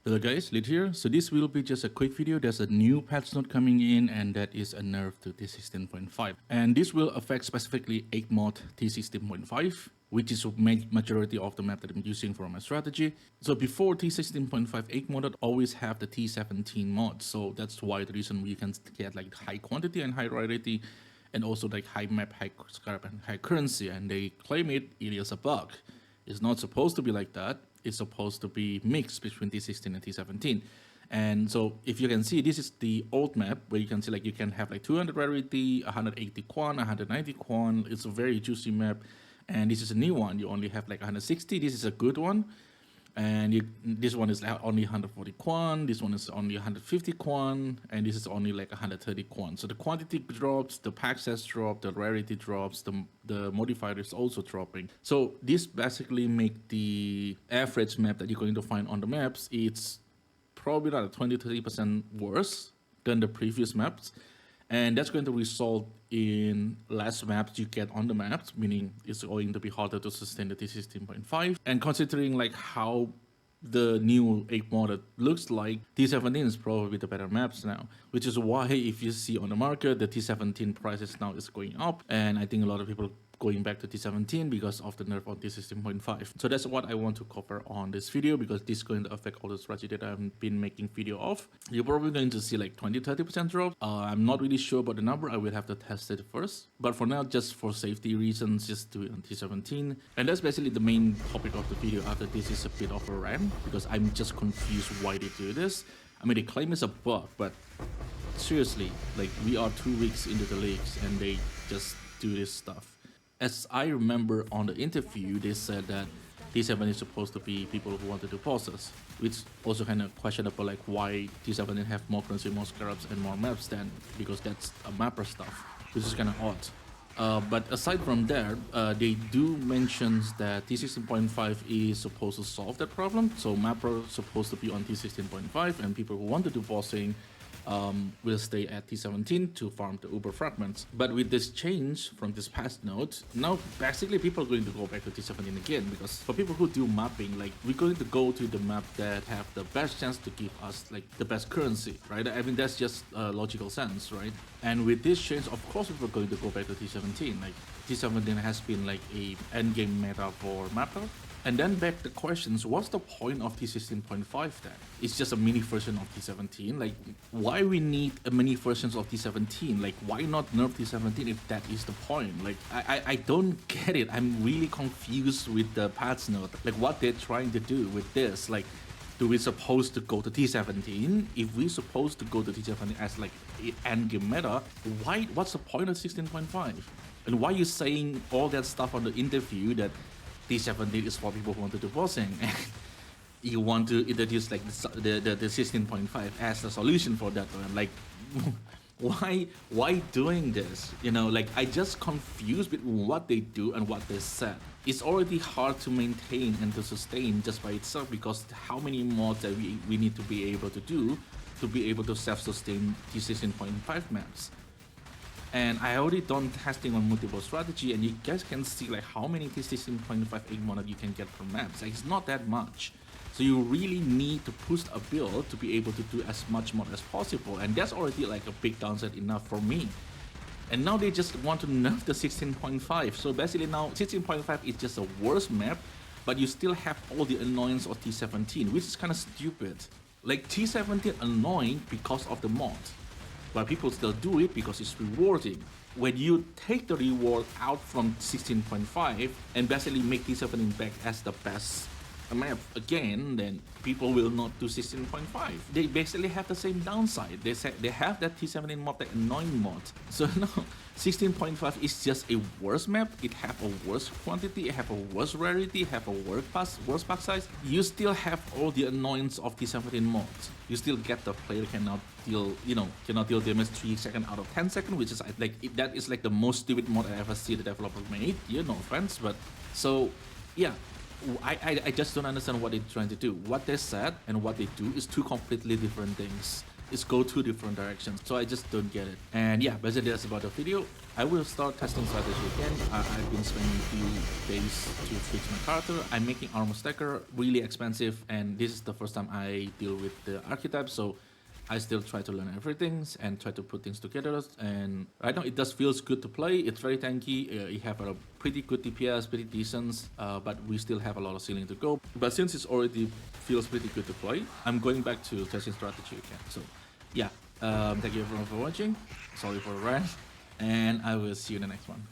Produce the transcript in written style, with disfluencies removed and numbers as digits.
Hello guys, Lid here. So this will be just a quick video. There's a new patch note coming in, and that is a nerf to T16.5. And this will affect specifically 8 mod T16.5, which is a majority of the map that I'm using for my strategy. So before T16.5 8 mod always have the T17 mod. So that's why the reason we can get like high quantity and high rarity, and also like high map, high scarab, and high currency. And they claim it is a bug. It's not supposed to be like that. It's supposed to be mixed between T16 and T17. And so if you can see, this is the old map where you can see like you can have like 200 rarity, 180 quan, 190 quan. It's a very juicy map. And this is a new one. You only have like 160. This is a good one. And this one is like only 140 quan, this one is only 150 quan, and this is only like 130 quan. So the quantity drops, the pack size drops, the rarity drops, the modifier is also dropping. So this basically make the average map that you're going to find on the maps, it's probably not 20-30% worse than the previous maps. And that's going to result in less maps you get on the maps, meaning it's going to be harder to sustain the T16.5. And considering like how the new 8 mod looks like, T17 is probably the better maps now, which is why if you see on the market, the T17 prices now is going up. And I think a lot of people going back to T17 because of the nerf on T16.5. So that's what I want to cover on this video, because this is going to affect all the strategy that I've been making video of. You're probably going to see like 20-30% drop. I'm not really sure about the number. I will have to test it first. But for now, just for safety reasons, just do it on T17. And that's basically the main topic of the video. After this is a bit of a rant, because I'm just confused why they do this. I mean, they claim it's a bug, but seriously, like we are 2 weeks into the leagues and they just do this stuff. As I remember on the interview, they said that T7 is supposed to be people who want to do bosses, which also kind of questionable, like why T7 have more currency, more scarabs, and more maps than, because that's a mapper stuff, which is kind of odd. But aside from that, they do mention that T16.5 is supposed to solve that problem. So mapper supposed to be on T16.5, and people who want to do bossing will stay at T17 to farm the Uber fragments. But with this change from this past note, now basically people are going to go back to T17 again, because for people who do mapping, like we're going to go to the map that have the best chance to give us like the best currency, right? I mean, that's just logical sense, right? And with this change, of course people are going to go back to T17. Like T17 has been like a endgame meta for mapper. And then back the questions, what's the point of T16.5 then? It's just a mini version of T17. Like, why we need a mini version of T17? Like, why not nerf T17 if that is the point? Like, I don't get it. I'm really confused with the patch note. Like, what they're trying to do with this. Like, do we supposed to go to T17? If we supposed to go to T17 as like endgame meta, what's the point of 16.5? And why are you saying all that stuff on the interview that T17 is for people who want to do bossing, and you want to introduce like the 16.5 as the solution for that one? Like, why doing this? You know, like I just confused with what they do and what they said. It's already hard to maintain and to sustain just by itself, because how many mods that we need to be able to do to be able to self-sustain T16.5 maps. And I already done testing on multiple strategy, and you guys can see like how many T16.5 8 mod you can get from maps. Like, it's not that much. So you really need to push a build to be able to do as much mod as possible, and that's already like a big downside enough for me. And now they just want to nerf the 16.5. So basically now 16.5 is just a worse map, but you still have all the annoyance of T17, which is kind of stupid. Like T17 annoying because of the mod, but people still do it because it's rewarding. When you take the reward out from 16.5 and basically make T17 back as the best map again, then people will not do 16.5. They basically have the same downside. They say they have that T17 mod, that annoying mod. So no, 16.5 is just a worse map. It have a worse quantity, it have a worse rarity, have a worse pack size. You still have all the annoyance of T17 mods. You still get the player cannot deal damage 3 seconds out of 10 seconds, which is like that is like the most stupid mod I ever see the developer made. Yeah, no offense, but so yeah. I just don't understand what they're trying to do. What they said and what they do is two completely different things. it's go two different directions. So I just don't get it. And yeah, basically that's about the video. I will start testing strategy again. I've been spending a few days to fix my character. I'm making armor stacker really expensive, and this is the first time I deal with the archetype, so I still try to learn everything and try to put things together. And right now it does feels good to play. It's very tanky. You have a pretty good DPS, pretty decent, but we still have a lot of ceiling to go. But since it's already feels pretty good to play, I'm going back to testing strategy again. So yeah, thank you everyone for watching. Sorry for the rant, and I will see you in the next one.